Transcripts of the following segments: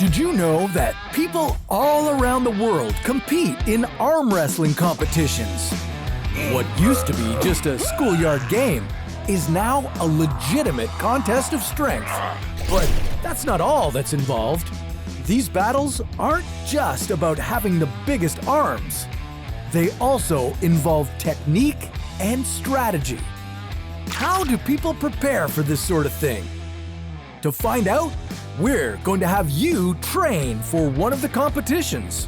Did you know that people all around the world compete in arm wrestling competitions? What used to be just a schoolyard game is now a legitimate contest of strength. But that's not all that's involved. These battles aren't just about having the biggest arms. They also involve technique and strategy. How do people prepare for this sort of thing? To find out, we're going to have you train for one of the competitions.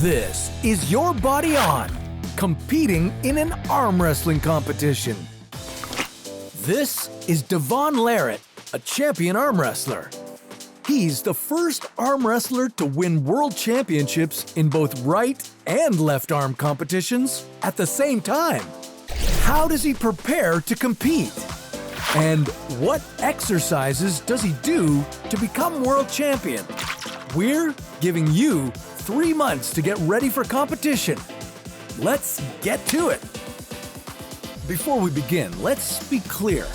This is Your Body On, competing in an arm wrestling competition. This is Devon Larratt, a champion arm wrestler. He's the first arm wrestler to win world championships in both right and left arm competitions at the same time. How does he prepare to compete? And what exercises does he do to become world champion? We're giving you 3 months to get ready for competition. Let's get to it. Before we begin, let's be clear.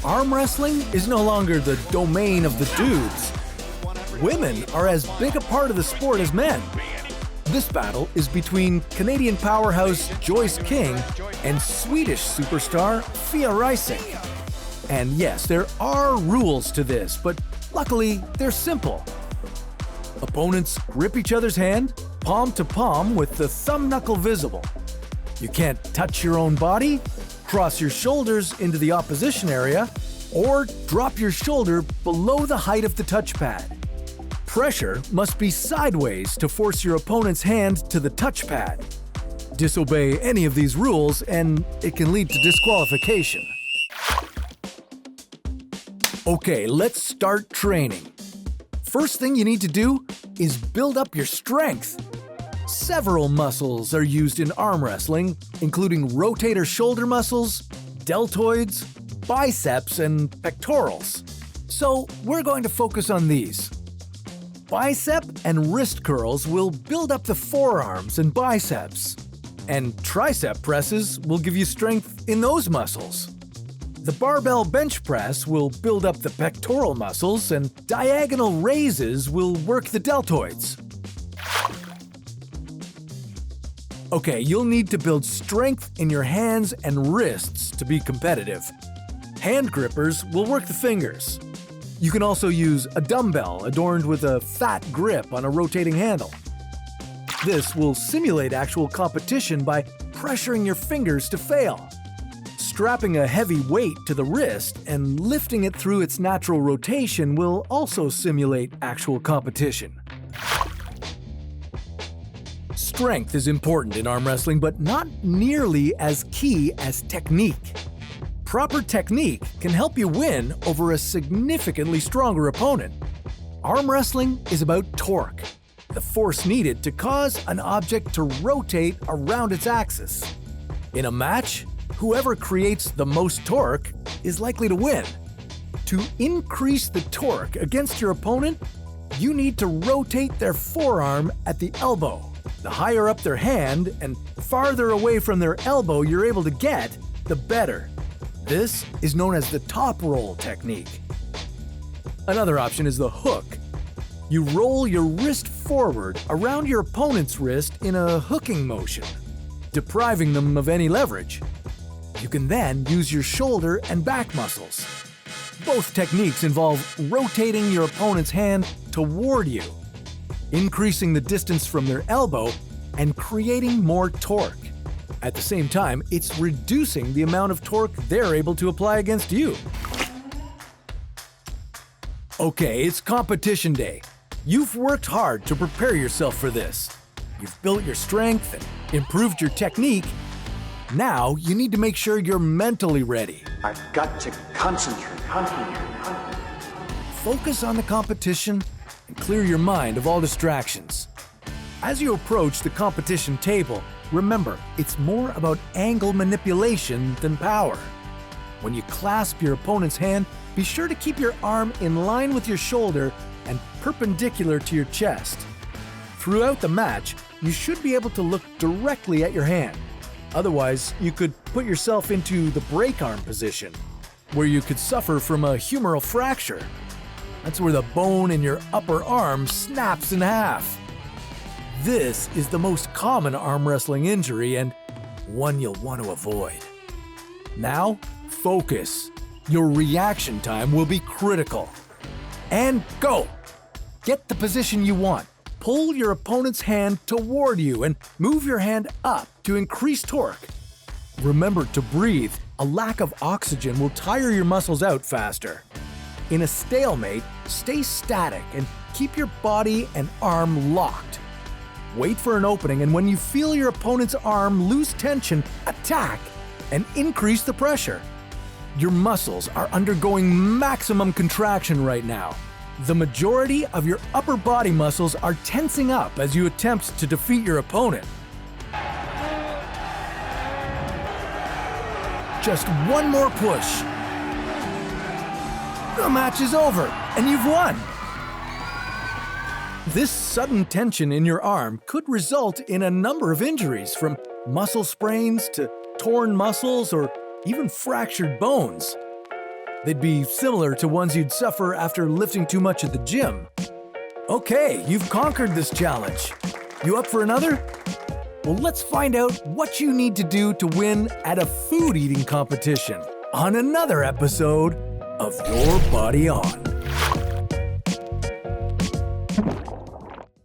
Arm wrestling is no longer the domain of the dudes. Women are as big a part of the sport as men. This battle is between Canadian powerhouse Joyce King and Swedish superstar Fia Reising. And yes, there are rules to this, but luckily they're simple. Opponents grip each other's hand, palm to palm with the thumb knuckle visible. You can't touch your own body, cross your shoulders into the opposition area, or drop your shoulder below the height of the touchpad. Pressure must be sideways to force your opponent's hand to the touchpad. Disobey any of these rules and it can lead to disqualification. Okay, let's start training. First thing you need to do is build up your strength. Several muscles are used in arm wrestling, including rotator shoulder muscles, deltoids, biceps, and pectorals. So we're going to focus on these. Bicep and wrist curls will build up the forearms and biceps, and tricep presses will give you strength in those muscles. The barbell bench press will build up the pectoral muscles, and diagonal raises will work the deltoids. Okay, you'll need to build strength in your hands and wrists to be competitive. Hand grippers will work the fingers. You can also use a dumbbell adorned with a fat grip on a rotating handle. This will simulate actual competition by pressuring your fingers to fail. Strapping a heavy weight to the wrist and lifting it through its natural rotation will also simulate actual competition. Strength is important in arm wrestling, but not nearly as key as technique. Proper technique can help you win over a significantly stronger opponent. Arm wrestling is about torque, the force needed to cause an object to rotate around its axis. In a match, whoever creates the most torque is likely to win. To increase the torque against your opponent, you need to rotate their forearm at the elbow. The higher up their hand and farther away from their elbow you're able to get, the better. This is known as the top roll technique. Another option is the hook. You roll your wrist forward around your opponent's wrist in a hooking motion, depriving them of any leverage. You can then use your shoulder and back muscles. Both techniques involve rotating your opponent's hand toward you, increasing the distance from their elbow, and creating more torque. At the same time, it's reducing the amount of torque they're able to apply against you. Okay, it's competition day. You've worked hard to prepare yourself for this. You've built your strength and improved your technique. Now, you need to make sure you're mentally ready. I've got to concentrate. Focus on the competition and clear your mind of all distractions. As you approach the competition table, remember, it's more about angle manipulation than power. When you clasp your opponent's hand, be sure to keep your arm in line with your shoulder and perpendicular to your chest. Throughout the match, you should be able to look directly at your hand. Otherwise, you could put yourself into the break arm position, where you could suffer from a humeral fracture. That's where the bone in your upper arm snaps in half. This is the most common arm wrestling injury and one you'll want to avoid. Now, focus. Your reaction time will be critical. And go! Get the position you want. Pull your opponent's hand toward you and move your hand up to increase torque. Remember to breathe. A lack of oxygen will tire your muscles out faster. In a stalemate, stay static and keep your body and arm locked. Wait for an opening, and when you feel your opponent's arm lose tension, attack and increase the pressure. Your muscles are undergoing maximum contraction right now. The majority of your upper body muscles are tensing up as you attempt to defeat your opponent. Just one more push. The match is over, and you've won. This sudden tension in your arm could result in a number of injuries, from muscle sprains to torn muscles or even fractured bones. They'd be similar to ones you'd suffer after lifting too much at the gym. Okay, you've conquered this challenge. You up for another? Well, let's find out what you need to do to win at a food eating competition on another episode of Your Body On.